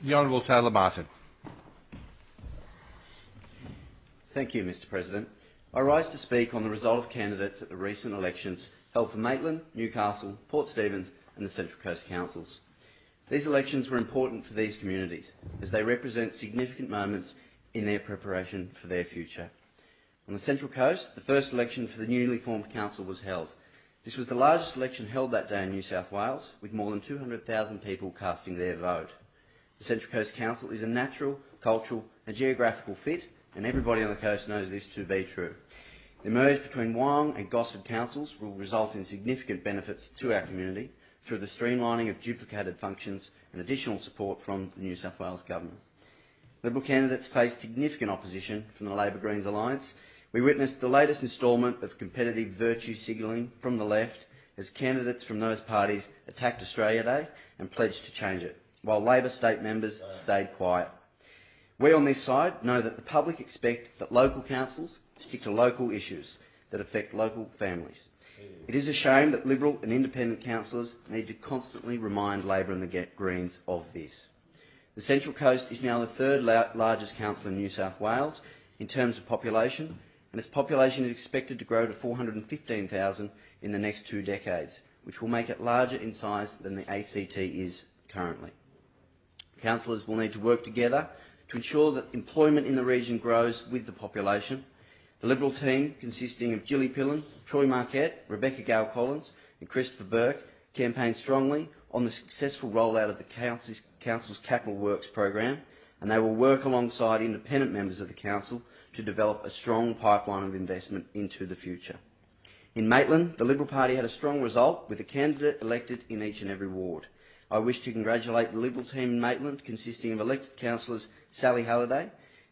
The Honourable Taylor Martin. Thank you, Mr President. I rise to speak on the result of candidates at the recent elections held for Maitland, Newcastle, Port Stephens and the Central Coast Councils. These elections were important for these communities as they represent significant moments in their preparation for their future. On the Central Coast, the first election for the newly formed council was held. This was the largest election held that day in New South Wales, with more than 200,000 people casting their vote. The Central Coast Council is a natural, cultural and geographical fit, and everybody on the coast knows this to be true. The merge between Wyong and Gosford councils will result in significant benefits to our community through the streamlining of duplicated functions and additional support from the New South Wales Government. Liberal candidates faced significant opposition from the Labor-Greens alliance. We witnessed the latest instalment of competitive virtue signalling from the left as candidates from those parties attacked Australia Day and pledged to change it, while Labor state members stayed quiet. We on this side know that the public expect that local councils stick to local issues that affect local families. It is a shame that Liberal and independent councillors need to constantly remind Labor and the Greens of this. The Central Coast is now the third largest council in New South Wales in terms of population, and its population is expected to grow to 415,000 in the next 2 decades, which will make it larger in size than the ACT is currently. Councillors will need to work together to ensure that employment in the region grows with the population. The Liberal team, consisting of Gilly Pillen, Troy Marquette, Rebecca Gale-Collins and Christopher Burke, campaigned strongly on the successful rollout of the Council's Capital Works program, and they will work alongside independent members of the Council to develop a strong pipeline of investment into the future. In Maitland, the Liberal Party had a strong result with a candidate elected in each and every ward. I wish to congratulate the Liberal team in Maitland, consisting of elected councillors Sally Halliday,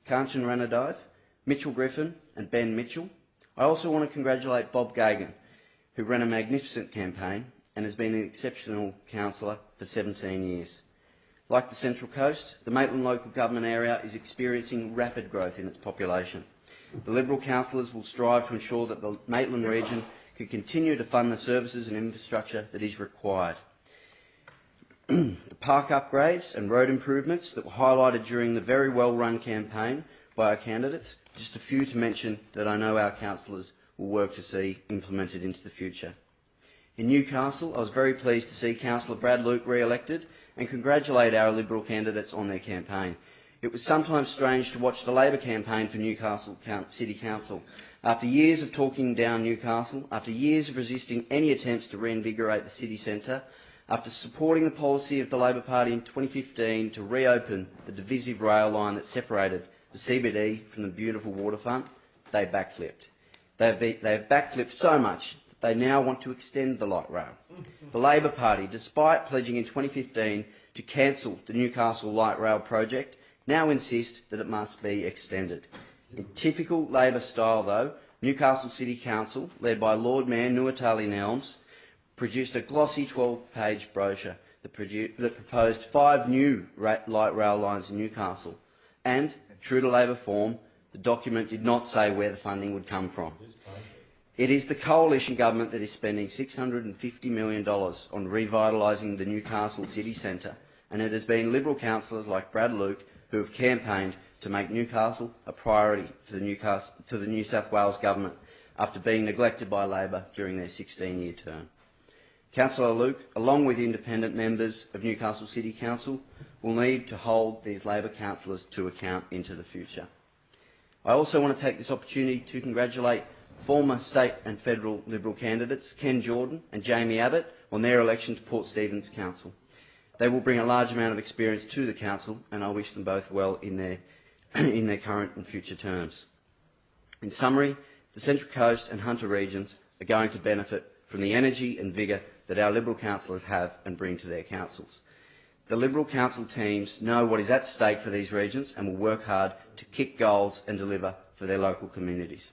Kanchan Ranadive, Mitchell Griffin and Ben Mitchell. I also want to congratulate Bob Gagan, who ran a magnificent campaign and has been an exceptional councillor for 17 years. Like the Central Coast, the Maitland local government area is experiencing rapid growth in its population. The Liberal councillors will strive to ensure that the Maitland region can continue to fund the services and infrastructure that is required. The park upgrades and road improvements that were highlighted during the very well-run campaign by our candidates, just a few to mention that I know our councillors will work to see implemented into the future. In Newcastle, I was very pleased to see Councillor Brad Luke re-elected and congratulate our Liberal candidates on their campaign. It was sometimes strange to watch the Labor campaign for Newcastle City Council. After years of talking down Newcastle, after years of resisting any attempts to reinvigorate the city centre, after supporting the policy of the Labor Party in 2015 to reopen the divisive rail line that separated the CBD from the beautiful waterfront, they backflipped. They have backflipped so much that they now want to extend the light rail. The Labor Party, despite pledging in 2015 to cancel the Newcastle light rail project, now insist that it must be extended. In typical Labor style though, Newcastle City Council, led by Lord Mayor Nuatali Nelms, produced a glossy 12-page brochure that proposed 5 new light rail lines in Newcastle. And, true to Labor form, the document did not say where the funding would come from. It is the coalition government that is spending $650 million on revitalising the Newcastle city centre, and it has been Liberal councillors like Brad Luke who have campaigned to make Newcastle a priority for the New South Wales government after being neglected by Labor during their 16-year term. Councillor Luke, along with independent members of Newcastle City Council, will need to hold these Labor councillors to account into the future. I also want to take this opportunity to congratulate former state and federal Liberal candidates Ken Jordan and Jamie Abbott on their election to Port Stephens Council. They will bring a large amount of experience to the council, and I wish them both well in their current and future terms. In summary, the Central Coast and Hunter regions are going to benefit from the energy and vigour that our Liberal councillors have and bring to their councils. The Liberal council teams know what is at stake for these regions and will work hard to kick goals and deliver for their local communities.